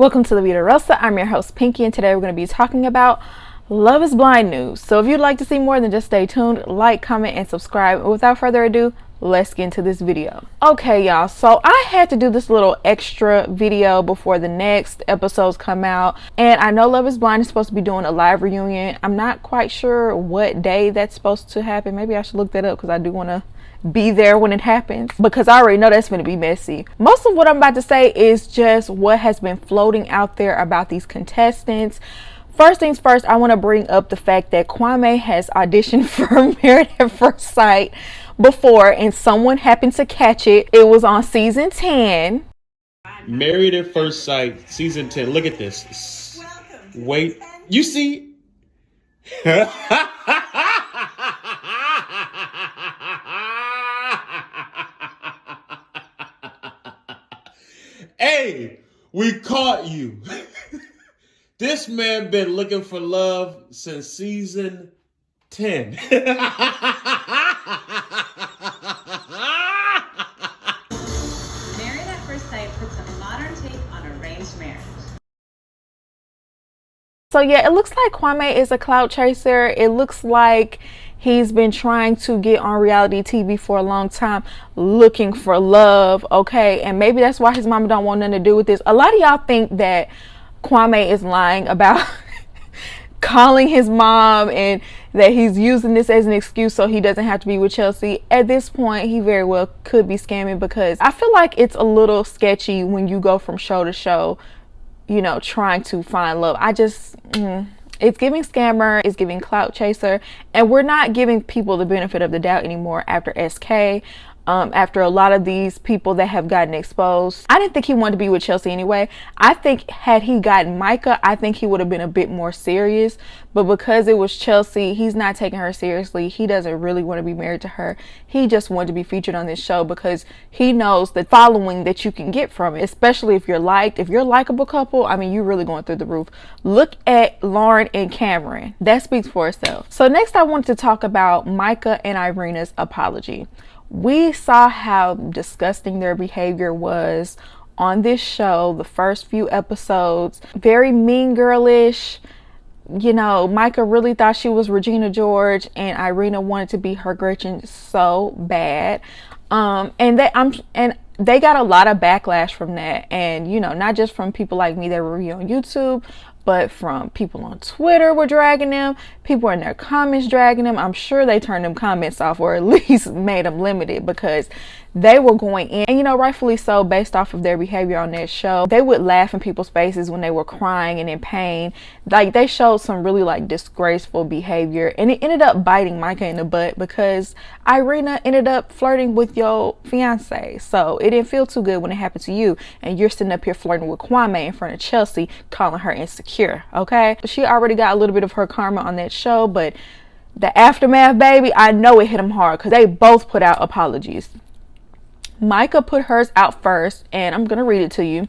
Welcome to the Vida Rosa. I'm your host Pinky, and today we're going to be talking about Love is Blind news. So if you'd like to see more, then just stay tuned, like, comment, and subscribe. And without further ado, let's get into this video. Okay, y'all, so I had to do this little extra video before the next episodes come out, and I know Love is Blind is supposed to be doing a live reunion. I'm not quite sure what day that's supposed to happen. Maybe I should look that up because I do want to be there when it happens, because I already know that's going to be messy. Most of what I'm about to say is just what has been floating out there about these contestants. First things first, I want to bring up the fact that Kwame has auditioned for Married at First Sight before, and someone happened to catch it. It was on season 10. Married at First Sight, season 10. Look at this. Wait, you see? Hey, we caught you. This man been looking for love since season 10. Married at First Sight puts a modern take on arranged marriage. So yeah, it looks like Kwame is a clout chaser. It looks like he's been trying to get on reality TV for a long time, looking for love, okay? And maybe that's why his mama don't want nothing to do with this. A lot of y'all think that Kwame is lying about calling his mom and that he's using this as an excuse so he doesn't have to be with Chelsea. At this point, he very well could be scamming, because I feel like it's a little sketchy when you go from show to show, you know, trying to find love. It's giving scammer, it's giving clout chaser, and we're not giving people the benefit of the doubt anymore after SK. After a lot of these people that have gotten exposed. I didn't think he wanted to be with Chelsea anyway. I think had he gotten Micah, I think he would have been a bit more serious. But because it was Chelsea, he's not taking her seriously. He doesn't really want to be married to her. He just wanted to be featured on this show because he knows the following that you can get from it, especially if you're liked. If you're a likable couple, I mean, you're really going through the roof. Look at Lauren and Cameron. That speaks for itself. So next I wanted to talk about Micah and Irina's apology. We saw how disgusting their behavior was on this show, the first few episodes. Very mean girlish. You know, Micah really thought she was Regina George, and Irina wanted to be her Gretchen so bad. And they got a lot of backlash from that. And, you know, not just from people like me that review on YouTube, but from people on Twitter were dragging them. People in their comments dragging them. I'm sure they turned them comments off, or at least made them limited, because they were going in, and you know, rightfully so, based off of their behavior on that show. They would laugh in people's faces when they were crying and in pain. Like, they showed some really like disgraceful behavior, and it ended up biting Micah in the butt because Irina ended up flirting with your fiance. So it didn't feel too good when it happened to you, and you're sitting up here flirting with Kwame in front of Chelsea, calling her insecure. Okay, she already got a little bit of her karma on that show, but the aftermath, baby, I know it hit them hard because they both put out apologies. Micah put hers out first, and I'm gonna read it to you.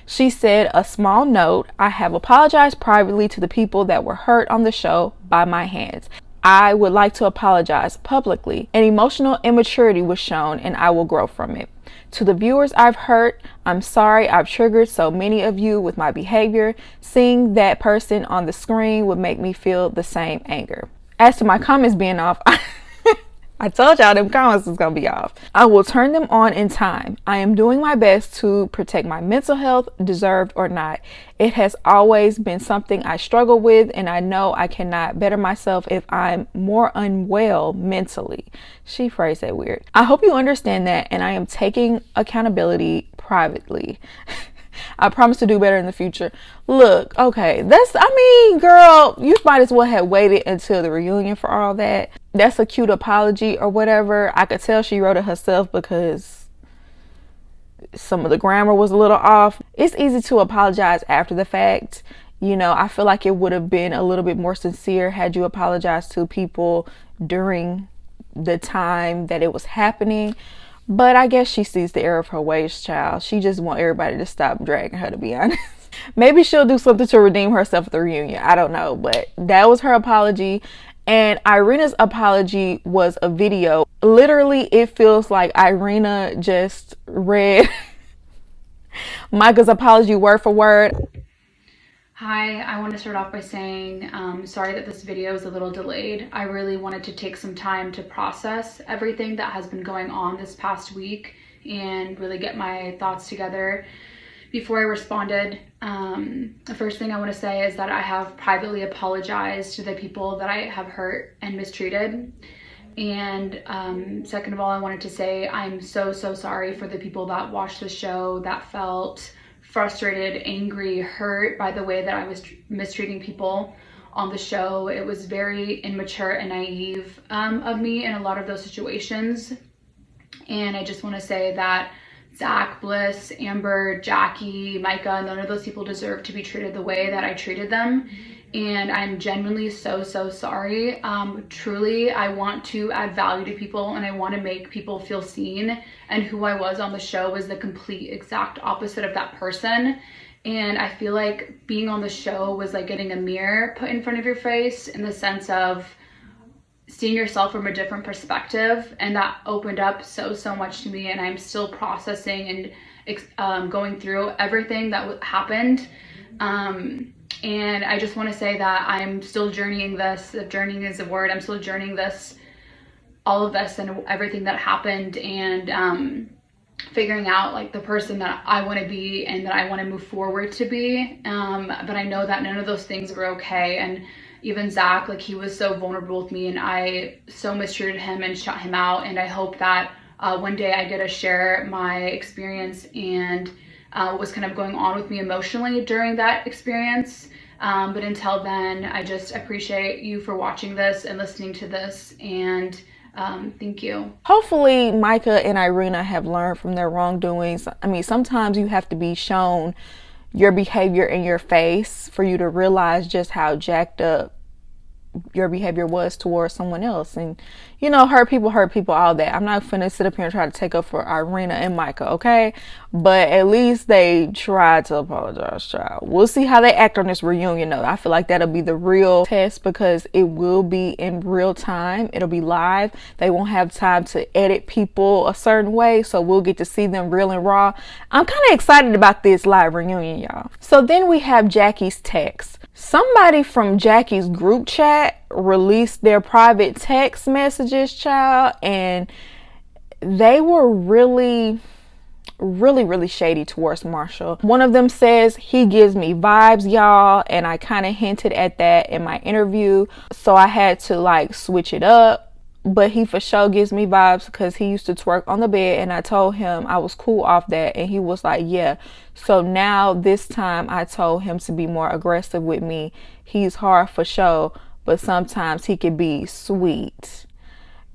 She said, "A small note, I have apologized privately to the people that were hurt on the show by my hands. I would like to apologize publicly. An emotional immaturity was shown, and I will grow from it. To the viewers I've hurt, I'm sorry I've triggered so many of you with my behavior. Seeing that person on the screen would make me feel the same anger." As to my comments being off, I told y'all them comments was gonna be off. "I will turn them on in time. I am doing my best to protect my mental health, deserved or not. It has always been something I struggle with, and I know I cannot better myself if I'm more unwell mentally." She phrased that weird. "I hope you understand that, and I am taking accountability privately. I promise to do better in the future." Look, okay, girl, you might as well have waited until the reunion for all that. That's a cute apology or whatever. I could tell she wrote it herself because some of the grammar was a little off. It's easy to apologize after the fact. You know, I feel like it would have been a little bit more sincere had you apologized to people during the time that it was happening. But I guess she sees the error of her ways, child. She just want everybody to stop dragging her, to be honest. Maybe she'll do something to redeem herself at the reunion. I don't know. But that was her apology. And Irina's apology was a video. Literally, it feels like Irina just read Micah's apology word for word. Hi, I want to start off by saying sorry that this video is a little delayed. I really wanted to take some time to process everything that has been going on this past week and really get my thoughts together before I responded. The first thing I want to say is that I have privately apologized to the people that I have hurt and mistreated. And second of all, I wanted to say I'm so sorry for the people that watched the show that felt frustrated, angry, hurt by the way that I was mistreating people on the show. It was very immature and naive of me in a lot of those situations. And I just want to say that Zach, Bliss, Amber, Jackie, Micah, none of those people deserve to be treated the way that I treated them. And I'm genuinely so sorry. Truly, I want to add value to people and I want to make people feel seen. And who I was on the show was the complete exact opposite of that person. And I feel like being on the show was like getting a mirror put in front of your face, in the sense of seeing yourself from a different perspective. And that opened up so much to me. And I'm still processing and going through everything that happened. And I just want to say that I'm still journeying this, if journeying is a word, I'm still journeying this, all of this and everything that happened, and figuring out like the person that I want to be and that I want to move forward to be. But I know that none of those things were okay. And even Zach, like, he was so vulnerable with me and I so mistreated him and shut him out. And I hope that one day I get to share my experience and what was kind of going on with me emotionally during that experience. But until then, I just appreciate you for watching this and listening to this, and thank you. Hopefully Micah and Irina have learned from their wrongdoings. I mean, sometimes you have to be shown your behavior in your face for you to realize just how jacked up your behavior was towards someone else. And you know, hurt people, all that. I'm not finna sit up here and try to take up for Irina and Micah, okay? But at least they tried to apologize, child. We'll see how they act on this reunion though. I feel like that'll be the real test, because it will be in real time. It'll be live. They won't have time to edit people a certain way, so we'll get to see them real and raw. I'm kind of excited about this live reunion, y'all. So then we have Jackie's text. Somebody from Jackie's group chat released their private text messages, child, and they were really shady towards Marshall. One of them says, he gives me vibes, y'all, and I kind of hinted at that in my interview, so I had to like switch it up. But he for sure gives me vibes because he used to twerk on the bed, and I told him I was cool off that, and he was like, yeah. So now this time I told him to be more aggressive with me. He's hard for sure, but sometimes he could be sweet.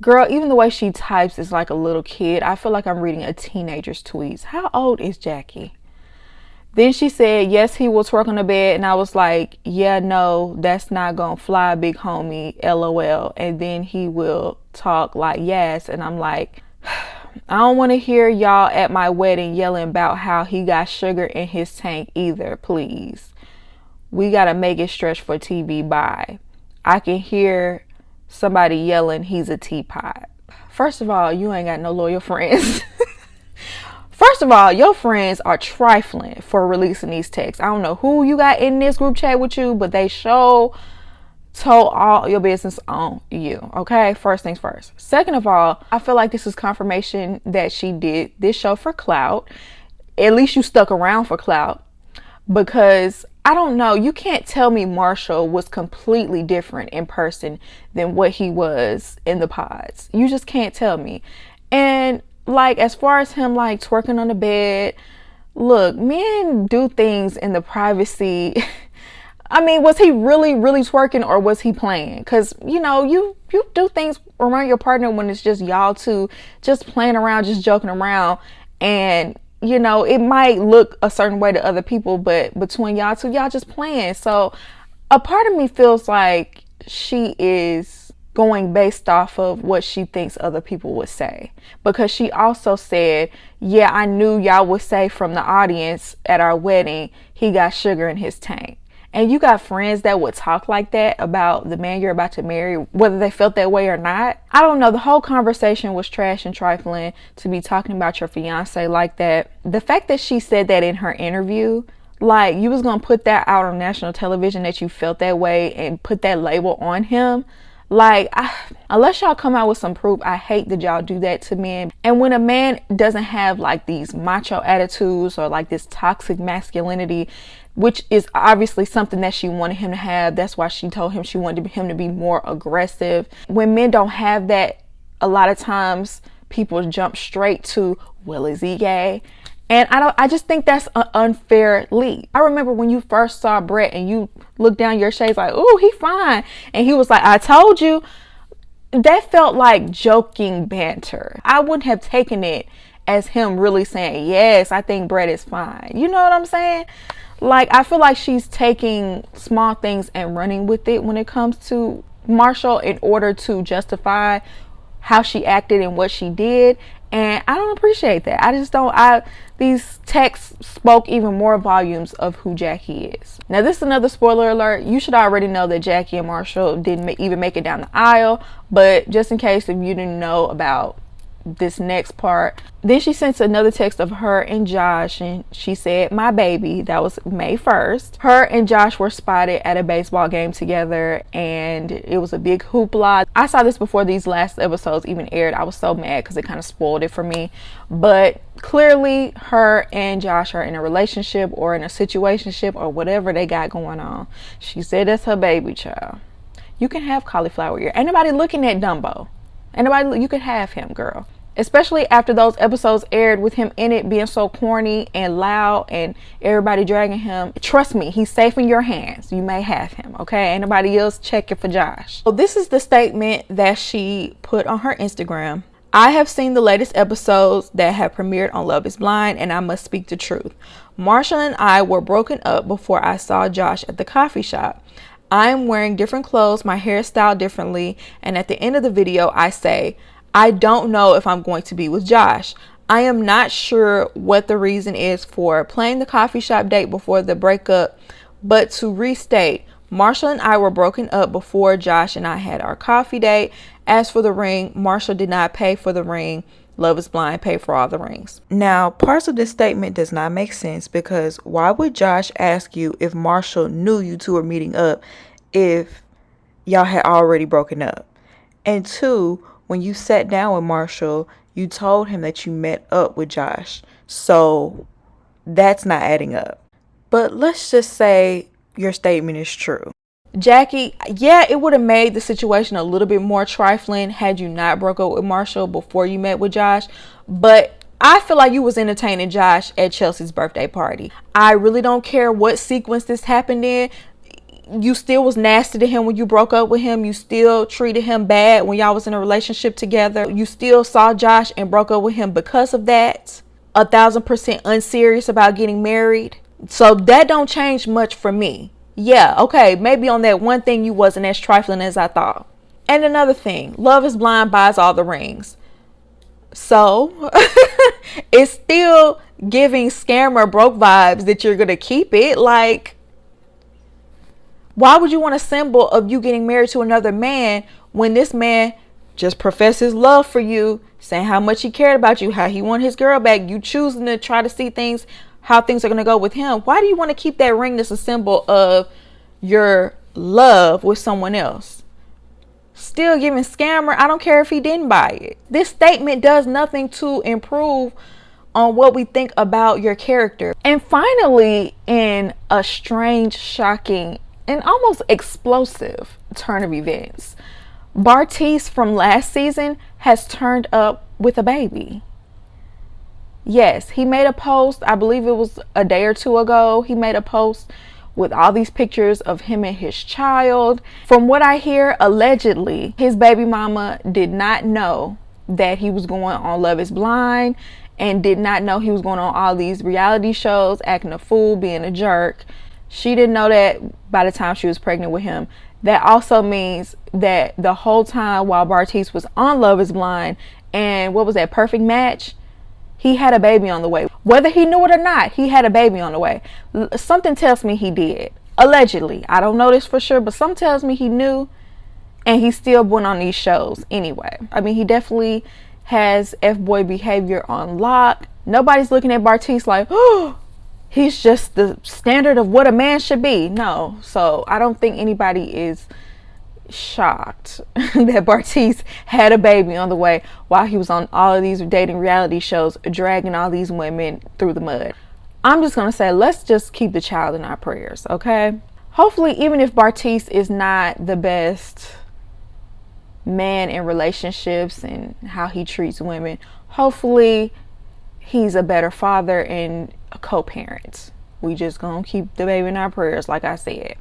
Girl, even the way she types is like a little kid. I feel like I'm reading a teenager's tweets. How old is Jackie? Then she said, yes, he will twerk on the bed. And I was like, yeah, no, that's not gonna fly, big homie, LOL. And then he will talk like, yes. And I'm like, I don't want to hear y'all at my wedding yelling about how he got sugar in his tank either, please. We gotta make it stretch for TV. Bye. I can hear somebody yelling he's a teapot. First of all, you ain't got no loyal friends. First of all, your friends are trifling for releasing these texts. I don't know who you got in this group chat with you, but they told all your business on you, okay? First things first. Second of all, I feel like this is confirmation that she did this show for clout. At least you stuck around for clout, because I don't know, you can't tell me Marshall was completely different in person than what he was in the pods. You just can't tell me. And like, as far as him like twerking on the bed, look, men do things in the privacy. I mean, was he really twerking, or was he playing? Because, you know, you do things around your partner when it's just y'all two just playing around, just joking around. And, you know, it might look a certain way to other people, but between y'all two, y'all just playing. So a part of me feels like she is going based off of what she thinks other people would say, because she also said, yeah, I knew y'all would say from the audience at our wedding he got sugar in his tank. And you got friends that would talk like that about the man you're about to marry, whether they felt that way or not. I don't know. The whole conversation was trash and trifling to be talking about your fiance like that. The fact that she said that in her interview, Like, you was gonna put that out on national television that you felt that way and put that label on him. Like, unless y'all come out with some proof, I hate that y'all do that to men. And when a man doesn't have like these macho attitudes or like this toxic masculinity, which is obviously something that she wanted him to have, that's why she told him she wanted him to be more aggressive. When men don't have that, a lot of times people jump straight to, well, is he gay? And I just think that's an unfair leap. I remember when you first saw Brett and you looked down your shades like, ooh, he fine. And he was like, I told you. That felt like joking banter. I wouldn't have taken it as him really saying, yes, I think Brett is fine. You know what I'm saying? Like, I feel like she's taking small things and running with it when it comes to Marshall in order to justify how she acted and what she did. And I don't appreciate that. I just don't. These texts spoke even more volumes of who Jackie is. Now, this is another spoiler alert. You should already know that Jackie and Marshall didn't even make it down the aisle. But just in case if you didn't know about this next part, then she sent another text of her and Josh, and she said, my baby. That was May 1st. Her and Josh were spotted at a baseball game together, and it was a big hoopla. I saw this before these last episodes even aired. I was so mad because it kind of spoiled it for me. But clearly her and Josh are in a relationship or in a situationship or whatever they got going on. She said that's her baby child. You can have cauliflower ear. Ain't nobody looking at Dumbo. You could have him, girl. Especially after those episodes aired with him in it being so corny and loud and everybody dragging him. Trust me, he's safe in your hands. You may have him, okay? Ain't nobody else checking for Josh. So this is the statement that she put on her Instagram. I have seen the latest episodes that have premiered on Love is Blind, and I must speak the truth. Marshall and I were broken up before I saw Josh at the coffee shop. I am wearing different clothes, my hair styled differently, and at the end of the video I say, I don't know if I'm going to be with Josh. I am not sure what the reason is for playing the coffee shop date before the breakup, but to restate, Marshall and I were broken up before Josh and I had our coffee date. As for the ring, Marshall did not pay for the ring. Love is Blind paid for all the rings. Now, parts of this statement does not make sense because why would Josh ask you if Marshall knew you two were meeting up if y'all had already broken up? And two, when you sat down with Marshall, you told him that you met up with Josh. So that's not adding up. But let's just say your statement is true. Jackie, yeah, it would have made the situation a little bit more trifling had you not broke up with Marshall before you met with Josh. But I feel like you was entertaining Josh at Chelsea's birthday party. I really don't care what sequence this happened in. You still was nasty to him when you broke up with him. You still treated him bad when y'all was in a relationship together. You still saw Josh and broke up with him because of that. 1,000% unserious about getting married. So that don't change much for me. Yeah, okay, maybe on that one thing you wasn't as trifling as I thought. And another thing, Love is Blind buys all the rings. So it's still giving scammer broke vibes that you're going to keep it. Like, why would you want a symbol of you getting married to another man when this man just professed his love for you, saying how much he cared about you, how he wanted his girl back, you choosing to try to see things, how things are going to go with him? Why do you want to keep that ring that's a symbol of your love with someone else? Still giving scammer. I don't care if he didn't buy it. This statement does nothing to improve on what we think about your character. And finally, in a strange, shocking, and almost explosive turn of events, Bartise from last season has turned up with a baby. Yes, he made a post, I believe it was a day or two ago. He made a post with all these pictures of him and his child. From what I hear, allegedly, his baby mama did not know that he was going on Love is Blind and did not know he was going on all these reality shows, acting a fool, being a jerk. She didn't know that by the time she was pregnant with him. That also means that the whole time while Bartise was on Love is Blind and what was that, Perfect Match, he had a baby on the way. Whether he knew it or not, he had a baby on the way. Something tells me he did. Allegedly. I don't know this for sure, but something tells me he knew, and he still went on these shows anyway. I mean, he definitely has F-boy behavior on lock. Nobody's looking at Bartise like, oh, he's just the standard of what a man should be. No. So I don't think anybody is shocked that Bartise had a baby on the way while he was on all of these dating reality shows, dragging all these women through the mud. I'm just gonna say, let's just keep the child in our prayers, okay? Hopefully, even if Bartise is not the best man in relationships and how he treats women, hopefully he's a better father and a co-parent. We just gonna keep the baby in our prayers, like I said.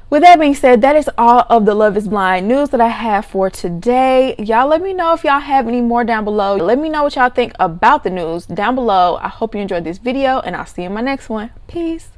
With that being said, that is all of the Love is Blind news that I have for today. Y'all let me know if y'all have any more down below. Let me know what y'all think about the news down below. I hope you enjoyed this video, and I'll see you in my next one. Peace.